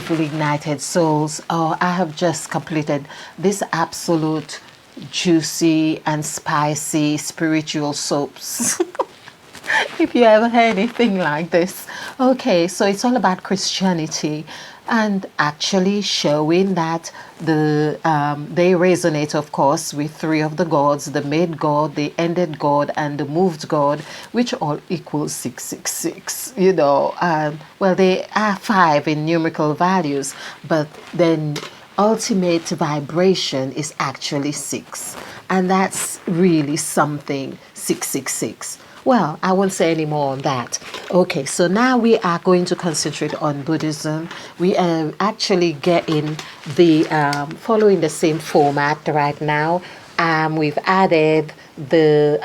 beautiful ignited souls. Oh, I have just completed this absolute juicy and spicy spiritual soaps. If you ever heard anything like this. Okay, so it's all about Christianity and actually showing that they resonate, of course, with three of the gods: the made God, the ended God, and the moved God, which all equals 666. Well, they are 5 in numerical values, but then ultimate vibration is actually 6, and that's really something. 666. Well, I won't say any more on that. Okay, so now we are going to concentrate on Buddhism. We are actually getting the following the same format right now. We've added the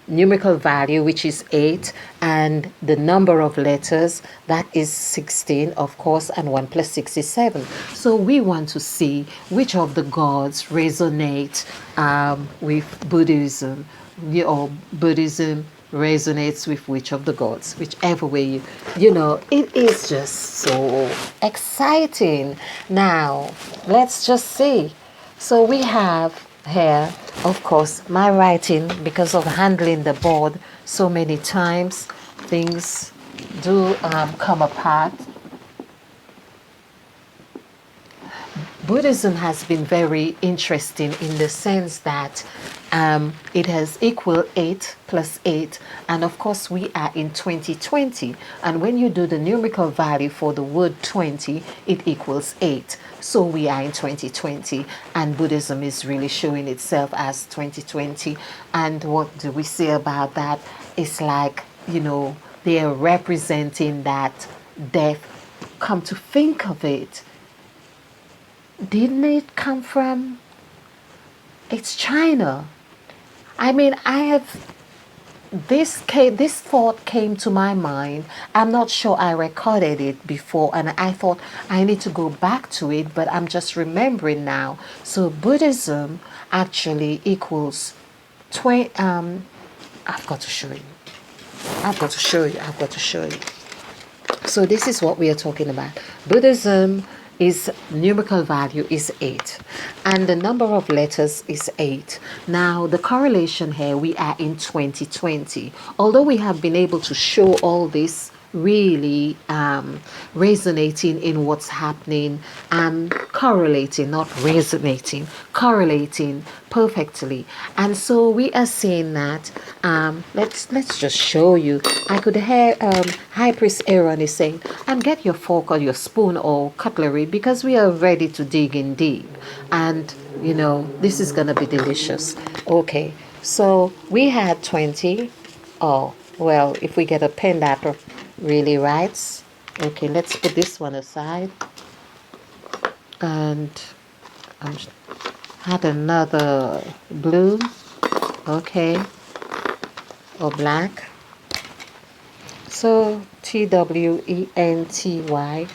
numerical value, which is 8, and the number of letters, that is 16, of course, and 1 plus 6 is 7. So we want to see which of the gods resonate with Buddhism, or Buddhism resonates with which of the gods, whichever way it is just so exciting. Now let's just see. So we have here, of course, my writing, because of handling the board so many times, things do come apart. Buddhism has been very interesting in the sense that it has equal 8 plus 8, and of course we are in 2020, and when you do the numerical value for the word 20, it equals 8. So we are in 2020, and Buddhism is really showing itself as 2020. And what do we say about that? It's like, they are representing that death. Come to think of it, didn't it come from? It's China. I mean, this thought came to my mind. I'm not sure I recorded it before, and I thought I need to go back to it, but I'm just remembering now. So Buddhism actually equals 20. I've got to show you. So this is what we are talking about. Buddhism is numerical value is 8, and the number of letters is 8. Now the correlation here, we are in 2020. Although we have been able to show all this really resonating in what's happening and correlating, not resonating, correlating perfectly. And so we are saying that let's just show you. I could hear High Priest Aaron is saying, and get your fork or your spoon or cutlery, because we are ready to dig in deep, and this is gonna be delicious. Okay, so we had 20. Oh well, if we get a pen that really writes. Okay, let's put this one aside, and I had another blue, okay, or black. So TWENTY.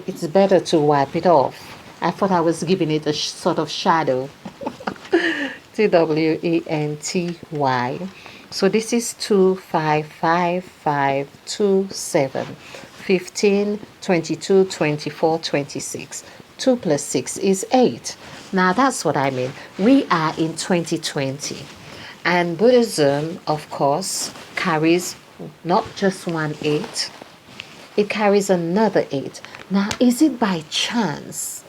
It's better to wipe it off. I thought I was giving it a sort of shadow. TWENTY. So this is 2, 5, 5, 5, 2, 7, 15, 22, 24, 26. 2 plus 6 is 8. Now that's what I mean. We are in 2020. And Buddhism, of course, carries not just 1 8. It carries another 8. Now, is it by chance?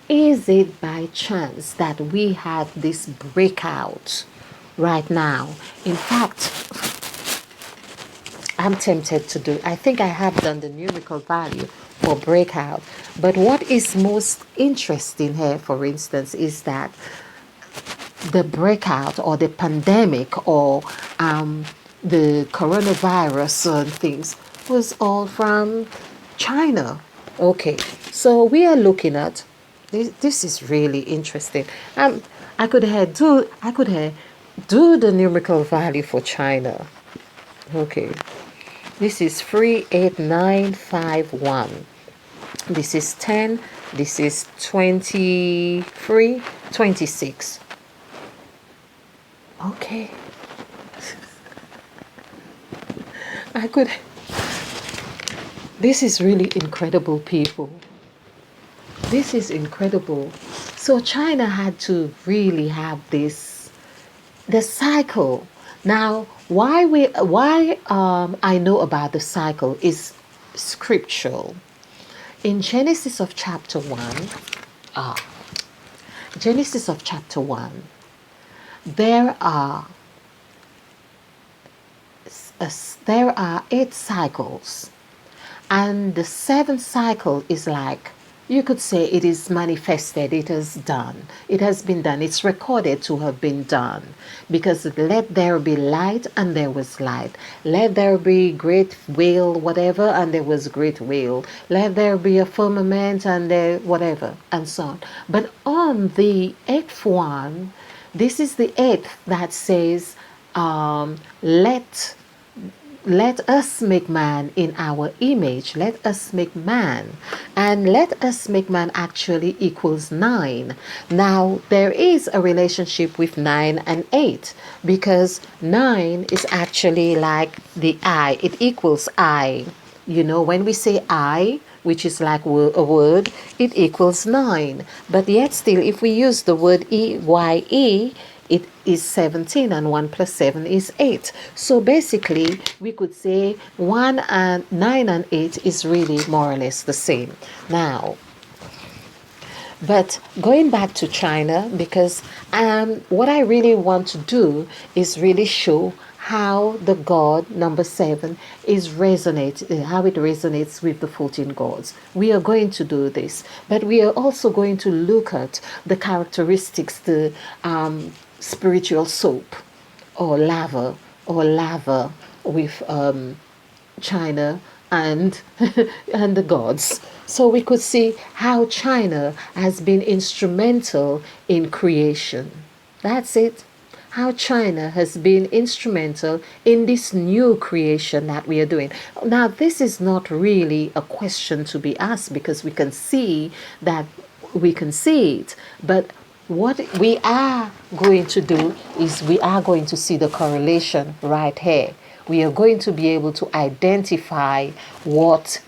Is it by chance that we have this breakout right now? In fact, I'm tempted to do. I think I have done the numerical value for breakout. But what is most interesting here, for instance, is that the breakout or the pandemic or the coronavirus and things was all from China. Okay, so we are looking at this is really interesting. I could do the numerical value for China. Okay, this is 38951. This is 10. This is 23, 26. Okay. This is really incredible, people. This is incredible. So China had to really have the cycle. Now, why I know about the cycle is scriptural. In Genesis of chapter 1, there are there are 8 cycles, and the 7th cycle is like, you could say, it is manifested, it is done, it has been done, it's recorded to have been done, because let there be light, and there was light. Let there be great whale, whatever, and there was great whale. Let there be a firmament, and there whatever, and so on. But on the 8th one, this is the 8th that says, let us make man in our image. Let us make man. And let us make man actually equals 9. Now, there is a relationship with 9 and 8, because 9 is actually like the I. It equals I. You know, when we say I, which is like a word, it equals 9. But yet still, if we use the word EYE, it is 17, and 1 plus 7 is 8. So basically, we could say 9 and 8 is really more or less the same. Now, but going back to China, because what I really want to do is really show how the God number 7 how it resonates with the 14 gods. We are going to do this, but we are also going to look at the characteristics, the spiritual soap or lava with China and and the gods. So we could see how China has been instrumental in creation. That's it. How China has been instrumental in this new creation that we are doing. Now, this is not really a question to be asked, because we can see it. But what we are going to do is we are going to see the correlation right here. We are going to be able to identify what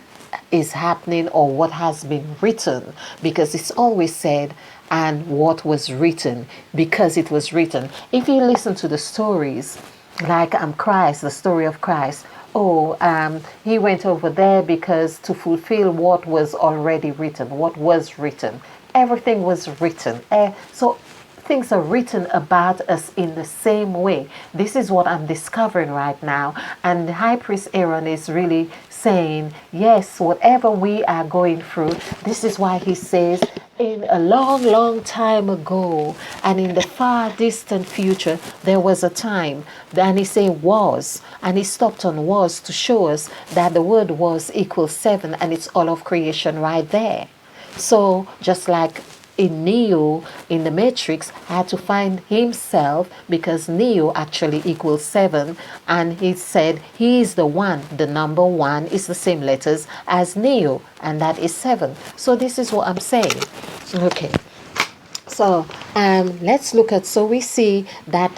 is happening or what has been written, because it's always said, and what was written, because it was written. If you listen to the stories, like Christ, the story of Christ, he went over there because to fulfill what was already written, what was written. Everything was written. So things are written about us in the same way. This is what I'm discovering right now. And the High Priest Aaron is really saying, yes, whatever we are going through, this is why he says, in a long, long time ago, and in the far distant future, there was a time. And he said was, and he stopped on was to show us that the word was equals 7, and it's all of creation right there. So just like in Neo, in the Matrix, had to find himself, because Neo actually equals 7, and he said he is the one. The number 1 is the same letters as Neo, and that is 7. So this is what I'm saying. Okay. So let's look at, so we see that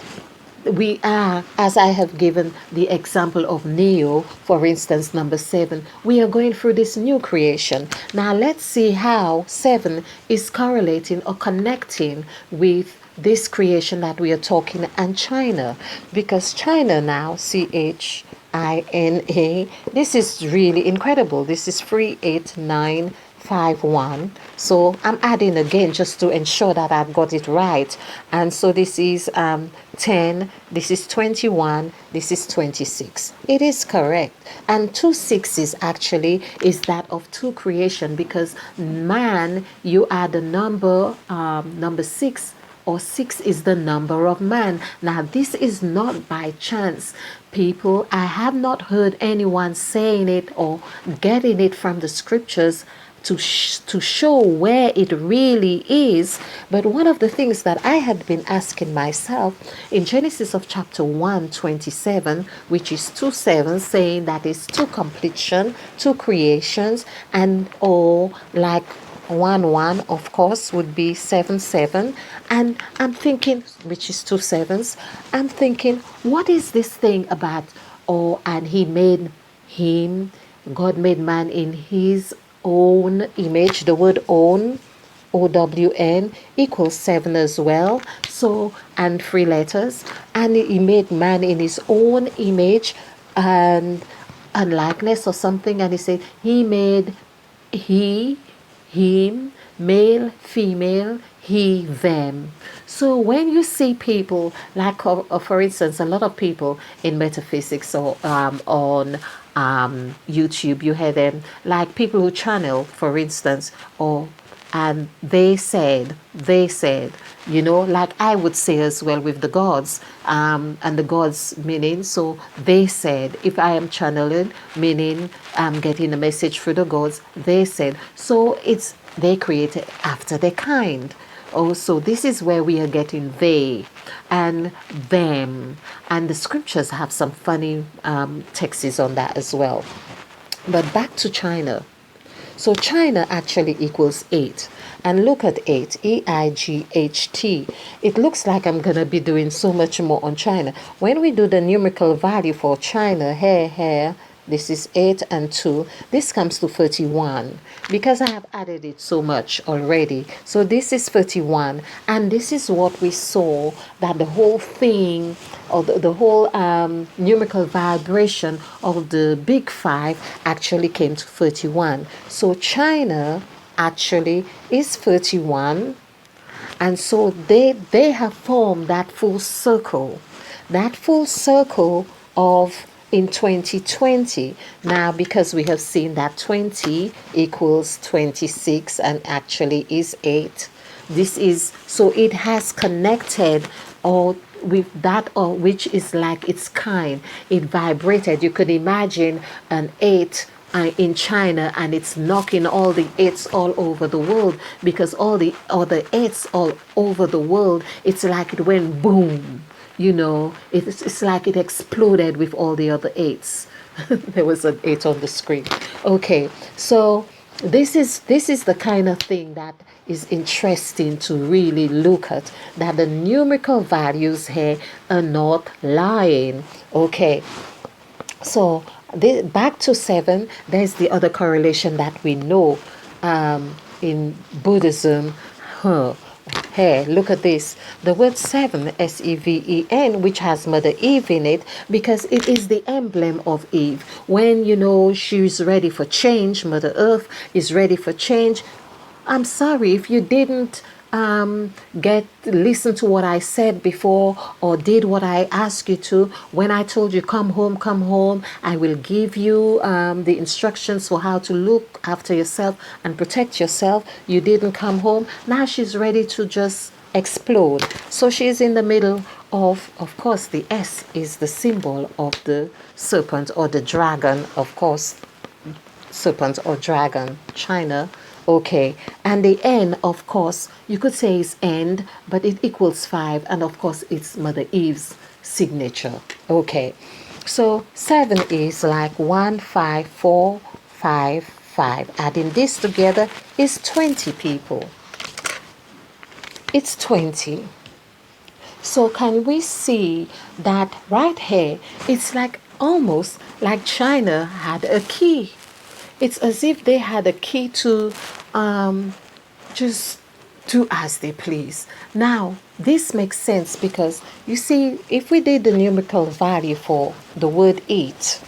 we are, as I have given the example of Neo, for instance, number 7, we are going through this new creation. Now let's see how 7 is correlating or connecting with this creation that we are talking, and China, because China now, China, this is really incredible. This is 38951. So I'm adding again just to ensure that I've got it right. And so this is 10, this is 21, this is 26. It is correct. And 2 6s actually is that of 2 creation, because man, you add the number 6, or 6 is the number of man. Now this is not by chance, people. I have not heard anyone saying it or getting it from the scriptures to show where it really is. But one of the things that I had been asking myself in Genesis of chapter 1:27, which is 2 7, saying that is 2 completion, 2 creations, and or like 1 1, of course, would be 7 7. And I'm thinking, which is 2 7s, I'm thinking, what is this thing about, and he made him, God made man in his own image. The word own OWN equals 7 as well. So, and 3 letters. And he made man in his own image and likeness or something. And he said he made he, him, male, female, he, them. So when you see people, like for instance, a lot of people in metaphysics or on YouTube, you hear them, like people who channel, for instance, or and they said, you know, like I would say as well with the gods, and the gods meaning, so they said, if I am channeling, meaning I'm getting a message through the gods, they said, so it's they created after their kind. Oh, so this is where we are getting they and them, and the scriptures have some funny texts on that as well. But back to China. So China actually equals 8. And look at 8, EIGHT. It looks like I'm going to be doing so much more on China. When we do the numerical value for China, here, this is 8 and 2. This comes to 31 because I have added it so much already. So this is 31. And this is what we saw, that the whole thing, or the whole numerical vibration of the big 5 actually came to 31. So China actually is 31. And so they have formed that full circle of in 2020. Now, because we have seen that 20 equals 26 and actually is 8. This is, so it has connected or with that, or which is like its kind. It vibrated. You could imagine an 8 in China, and it's knocking all the 8s all over the world, because all the other 8s all over the world, it's like it went boom. You know, it's like it exploded with all the other 8s. There was an 8 on the screen. Okay, so this is the kind of thing that is interesting to really look at, that the numerical values here are not lying. Okay, so back to 7, there's the other correlation that we know in Buddhism. Here, look at this. The word 7, S-E-V-E-N, which has Mother Eve in it, because it is the emblem of Eve. When, you know, she's ready for change, Mother Earth is ready for change. I'm sorry if you didn't listen to what I said before, or did what I asked you to. When I told you come home, I will give you the instructions for how to look after yourself and protect yourself. You didn't come home. Now she's ready to just explode. So she's in the middle of course, the S is the symbol of the serpent or the dragon, of course, serpent or dragon, China. Okay, and the N, of course, you could say is end, but it equals 5, and of course it's Mother Eve's signature. Okay, so 7 is like 1, 5, 4, 5, 5. Adding this together is 20 people. It's 20. So can we see that right here, it's like almost like China had a key. It's as if they had a key to just do as they please. Now, this makes sense because, you see, if we did the numerical value for the word eat,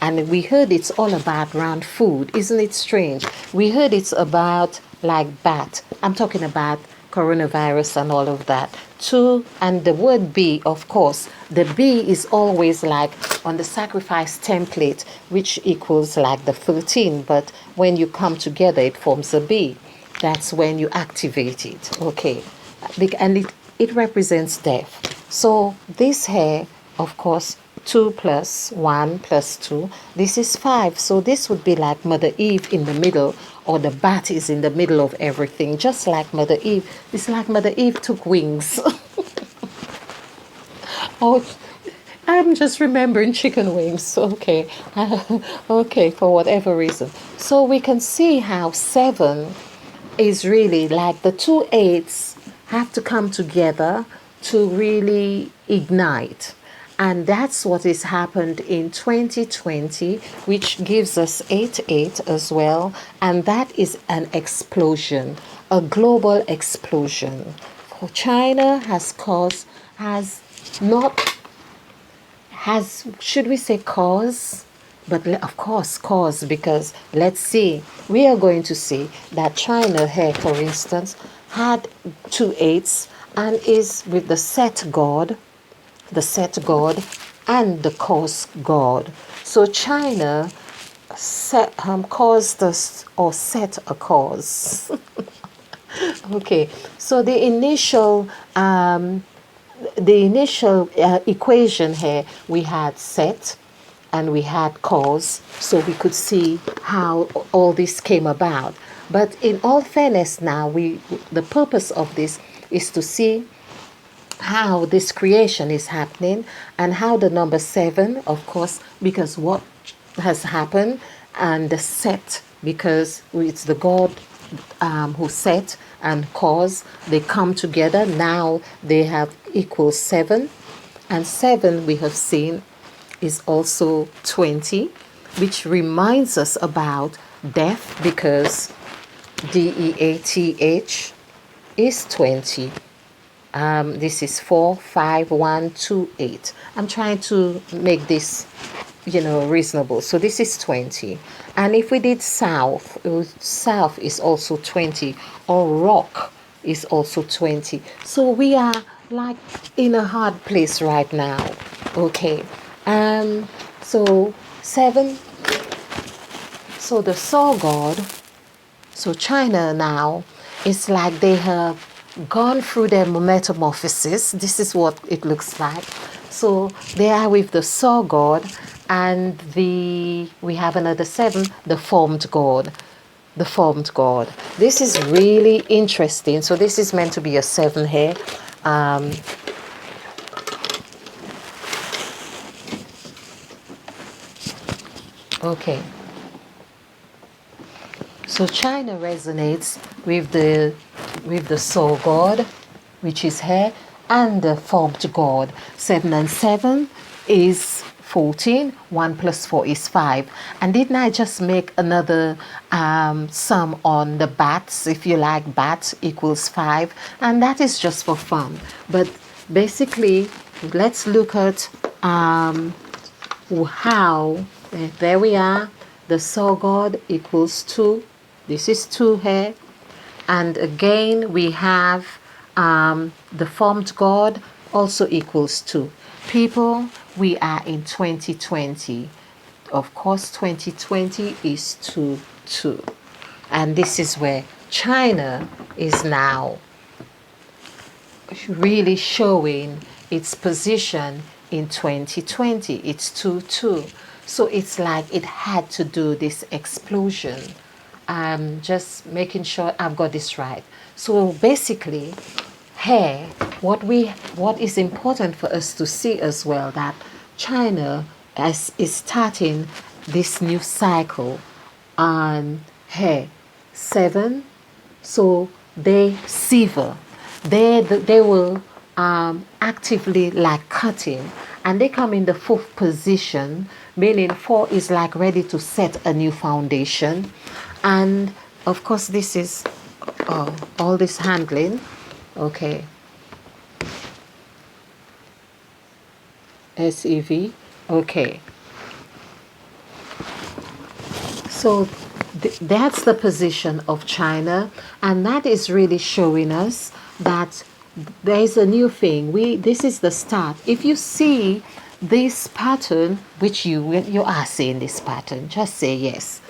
and we heard it's all about round food, isn't it strange? We heard it's about like bat. I'm talking about coronavirus and all of that. 2, and the word B, of course, the B is always like on the sacrifice template, which equals like the 13, but when you come together, it forms a B. That's when you activate it. Okay, and it represents death. So this here, of course, 2 plus 1 plus 2, this is 5. So this would be like Mother Eve in the middle, or the bat is in the middle of everything, just like Mother Eve. It's like Mother Eve took wings. Oh, I'm just remembering chicken wings. Okay. Okay, for whatever reason. So we can see how 7 is really like the 2 8s have to come together to really ignite. And that's what has happened in 2020, which gives us 88 as well. And that is an explosion, a global explosion. China should we say cause? But of course, cause, because let's see, we are going to see that China here, for instance, had 2 8s and is with the set god, and the cause god. So China caused us, or set a cause. Okay, so the initial equation here, we had set and we had cause, so we could see how all this came about. But in all fairness, now the purpose of this is to see how this creation is happening, and how the number 7, of course, because what has happened, and the set, because it's the God who set and cause, they come together. Now they have equals 7, and 7 we have seen is also 20, which reminds us about death, because DEATH is 20. This is 4, 5, 1, 2, 8. I'm trying to make this, reasonable. So this is 20. And if we did south is also 20, or rock is also 20. So we are like in a hard place right now. Okay. So 7. So the soul god. So China now, it's like they have gone through their metamorphosis. This is what it looks like. So they are with the soul god, and we have another 7, the formed god. The formed god. This is really interesting. So this is meant to be a 7 here. Okay. So China resonates with the soul god, which is here, and the formed god. 7 and 7 is 14. 1 plus 4 is 5. And didn't I just make another sum on the bats? If you like, bats equals 5, and that is just for fun. But basically, let's look at how. There we are. The soul god equals 2. This is 2 here. And again, we have the formed god also equals 2. People, we are in 2020. Of course, 2020 is 2, 2. And this is where China is now really showing its position in 2020. It's 2, 2. So it's like it had to do this explosion. Just making sure I've got this right. So basically, here, what is important for us to see as well, that China is starting this new cycle on here 7. So they sever. They will actively like cutting, and they come in the 4th position, meaning 4 is like ready to set a new foundation. And of course, this is all this handling. Okay. SEV. Okay. So that's the position of China, and that is really showing us that there is a new thing. This is the start. If you see this pattern, which you are seeing this pattern, just say yes.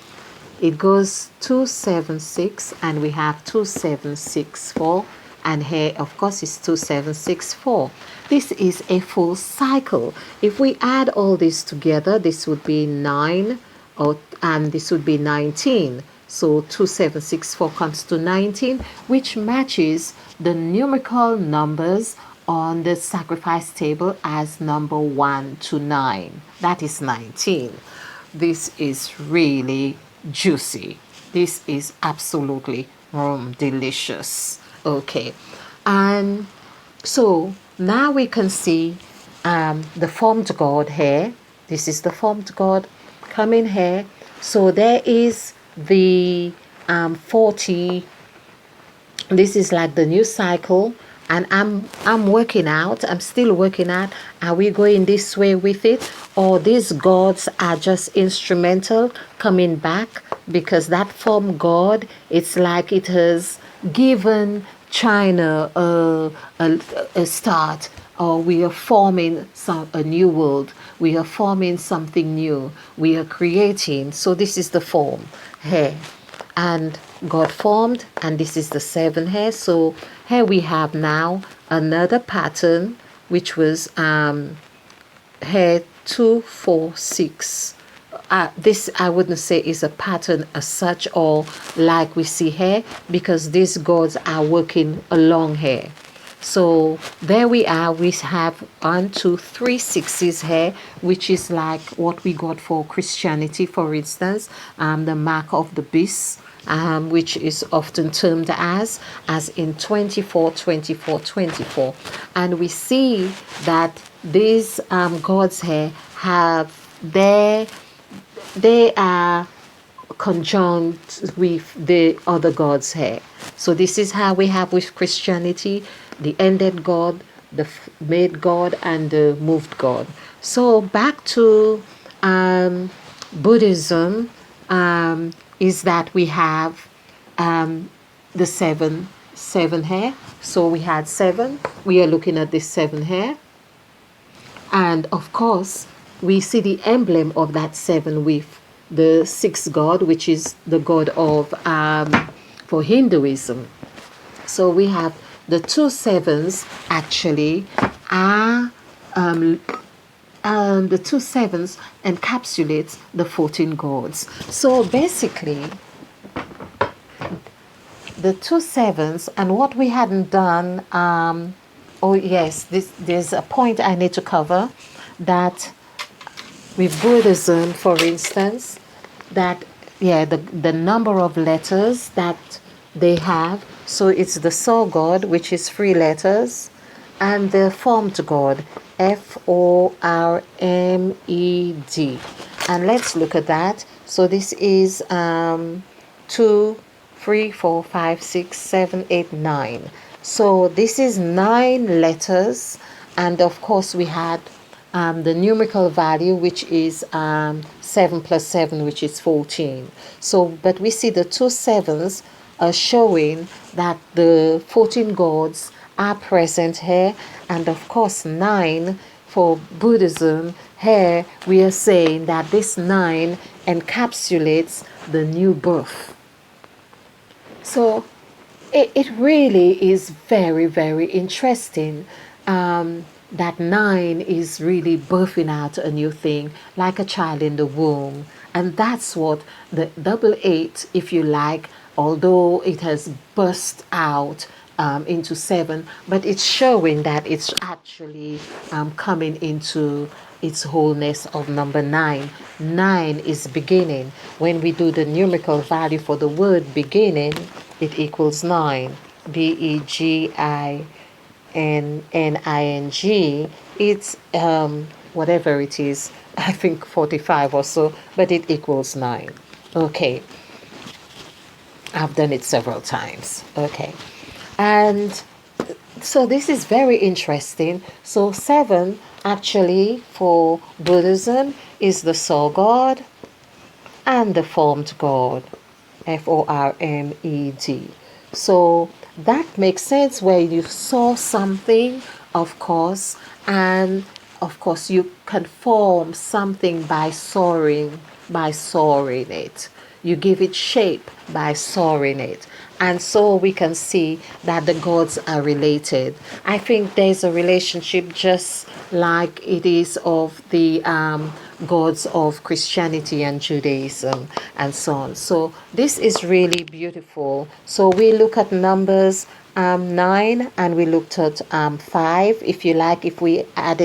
It goes 2, 7, 6, and we have 2, 7, 6, 4, and here of course is 2, 7, 6, 4. This is a full cycle. If we add all this together, this would be 9, and this would be 19. So 2, 7, 6, 4 comes to 19, which matches the numerical numbers on the sacrifice table as number 1 to 9. That is 19. This is really juicy. This is absolutely delicious. Okay, and so now we can see the formed God here. This is the formed God coming here. So there is the 40. This is like the new cycle, and I'm working out. I'm still working out. Are we going this way with it, or these gods are just instrumental coming back? Because that form God, it's like it has given China a start, or we are forming a new world. We are forming something new. We are creating. So this is the form here. And God formed, and this is the 7 here. So here we have now another pattern, which was here 2 4 6. This I wouldn't say is a pattern as such, or like we see here, because these gods are working along here. So there we are. We have 1 2 3 6s here, which is like what we got for Christianity, for instance, the mark of the beast, which is often termed as in 24 24 24. And we see that these gods here have they are conjunct with the other gods here. So this is how we have with Christianity the ended God, the made God, and the moved God. So back to Buddhism, is that we have the seven here. So we had 7. We are looking at this 7 here. And of course, we see the emblem of that 7 with the 6th god, which is the god of for Hinduism. So we have the 2 7s actually are the 2 7s encapsulates the 14 gods. So basically, the 2 7s, and what we hadn't done, oh yes, there's a point I need to cover, that with Buddhism, for instance, that the number of letters that they have. So it's the soul god, which is 3 letters, and the formed god, Formed. And let's look at that. So this is 2 3 4 5 6 7 8 9. So this is 9 letters, and of course we had the numerical value, which is 7 plus 7, which is 14. So, but we see the 2 7s are showing that the 14 gods are present here, and of course 9 for Buddhism. Here we are saying that this 9 encapsulates the new birth. So it really is very, very interesting. That 9 is really birthing out a new thing, like a child in the womb. And that's what the 88, if you like, although it has burst out into 7, but it's showing that it's actually coming into its wholeness of number 9. 9 is beginning. When we do the numerical value for the word beginning, it equals 9. BEGINNING. It's whatever it is, I think 45 or so, but it equals 9. Okay, I've done it several times. Okay, and so this is very interesting. So 7 actually for Buddhism is the soul god and the formed god, FORMED. So that makes sense, where you saw something, of course, and of course you can form something by soaring it. You give it shape by soaring it. And so we can see that the gods are related. I think there's a relationship just like it is of the gods of Christianity and Judaism and so on. So this is really beautiful. So we look at numbers 9, and we looked at 5. If you like, if we add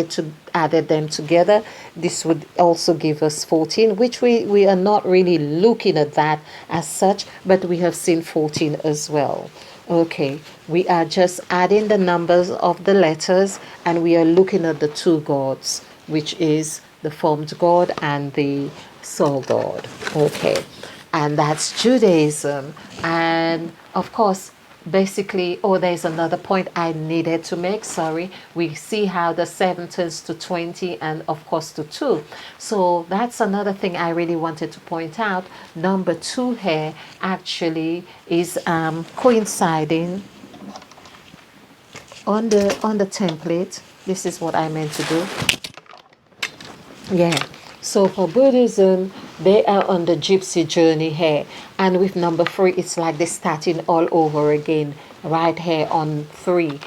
added them together, this would also give us 14, which we are not really looking at that as such, but we have seen 14 as well. Okay, we are just adding the numbers of the letters, and we are looking at the two gods, which is the formed God and the soul God. Okay, and that's Judaism. And of course, basically, oh, there's another point I needed to make, sorry. We see how the 7 turns to 20 and of course to 2. So that's another thing I really wanted to point out. Number 2 here actually is coinciding on the template. This is what I meant to do. Yeah. So for Buddhism, they are on the gypsy journey here. And with number 3, it's like they're starting all over again, right here on 3.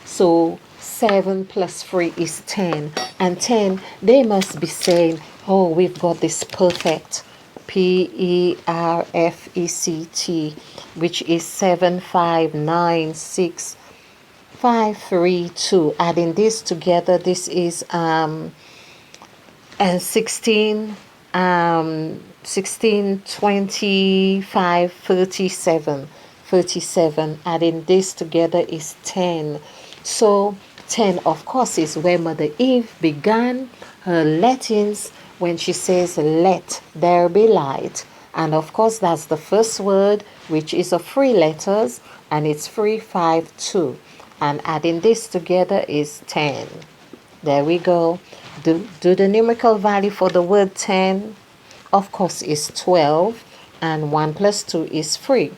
So 7 plus 3 is 10. And 10, they must be saying, oh, we've got this perfect, PERFECT, which is 7, 5, 9, 6, 5, 3, 2. Adding this together, this is and 16, 25, 37. Adding this together is 10. So 10, of course, is where Mother Eve began her lettings when she says, let there be light. And of course, that's the first word, which is of 3 letters, and it's 3, 5, 2. And adding this together is 10. There we go. Do the numerical value for the word 10, of course, is 12, and 1 plus 2 is 3.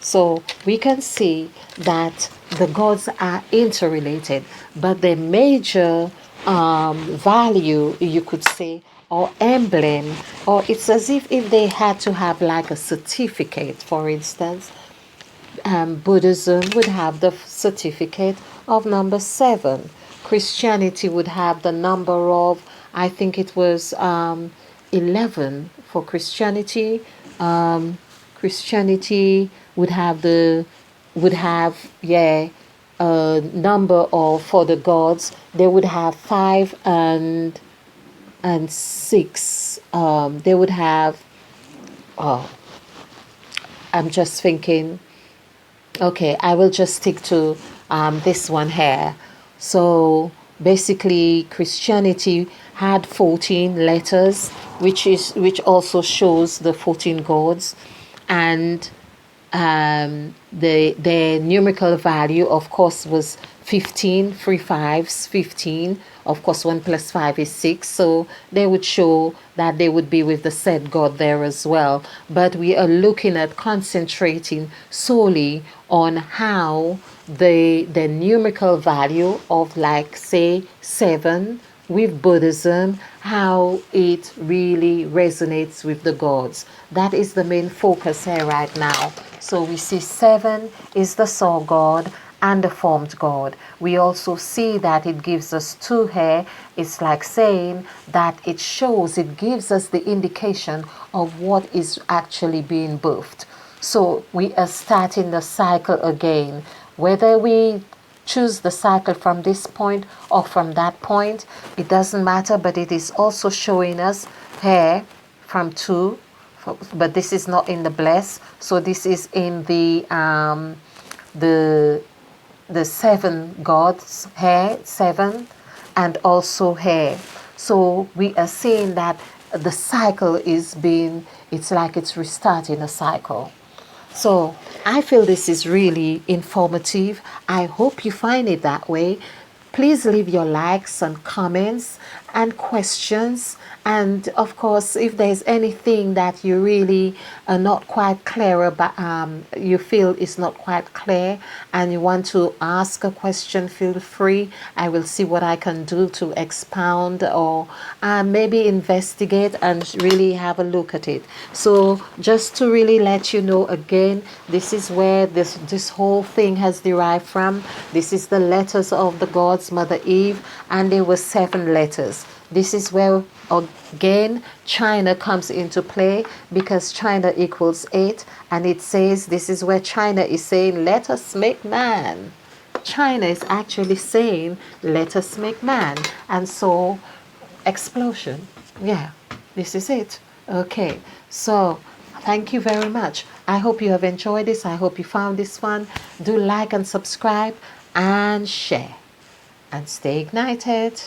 So we can see that the gods are interrelated, but the major value, you could say, or emblem, or it's as if they had to have like a certificate. For instance, Buddhism would have the certificate of number 7. Christianity would have the number of, I think it was 11 for Christianity. Christianity would have number of, for the gods, they would have 5 and 6. They would have, I'm just thinking, okay, I will just stick to this one here. So basically, Christianity had 14 letters, which also shows the 14 gods, and the numerical value, of course, was 15. 3 5s, 15. Of course, 1 plus 5 is 6. So they would show that they would be with the said God there as well. But we are looking at concentrating solely on how the numerical value of, like, say, 7 with Buddhism, how it really resonates with the gods. That is the main focus here right now. So we see 7 is the soul God and the formed God. We also see that it gives us 2 here. It's like saying that it gives us the indication of what is actually being birthed. So we are starting the cycle again. Whether we choose the cycle from this point or from that point, it doesn't matter, but it is also showing us here from 2, but this is not in the bless, so this is in the 7 gods here, 7, and also here. So we are seeing that the cycle it's like it's restarting a cycle. So I feel this is really informative. I hope you find it that way. Please leave your likes and comments and questions. And of course, if there's anything that you really are not quite clear about, you feel is not quite clear, and you want to ask a question, feel free. I will see what I can do to expound or maybe investigate and really have a look at it. So just to really let you know again, this is where this whole thing has derived from. This is the letters of the gods, Mother Eve, and there were 7 letters. This is where, again, China comes into play, because China equals 8, and it says, this is where China is saying, let us make man. China is actually saying, let us make man. And so, explosion. Yeah, this is it. Okay, so thank you very much. I hope you have enjoyed this. I hope you found this fun. Do like and subscribe and share. And stay ignited.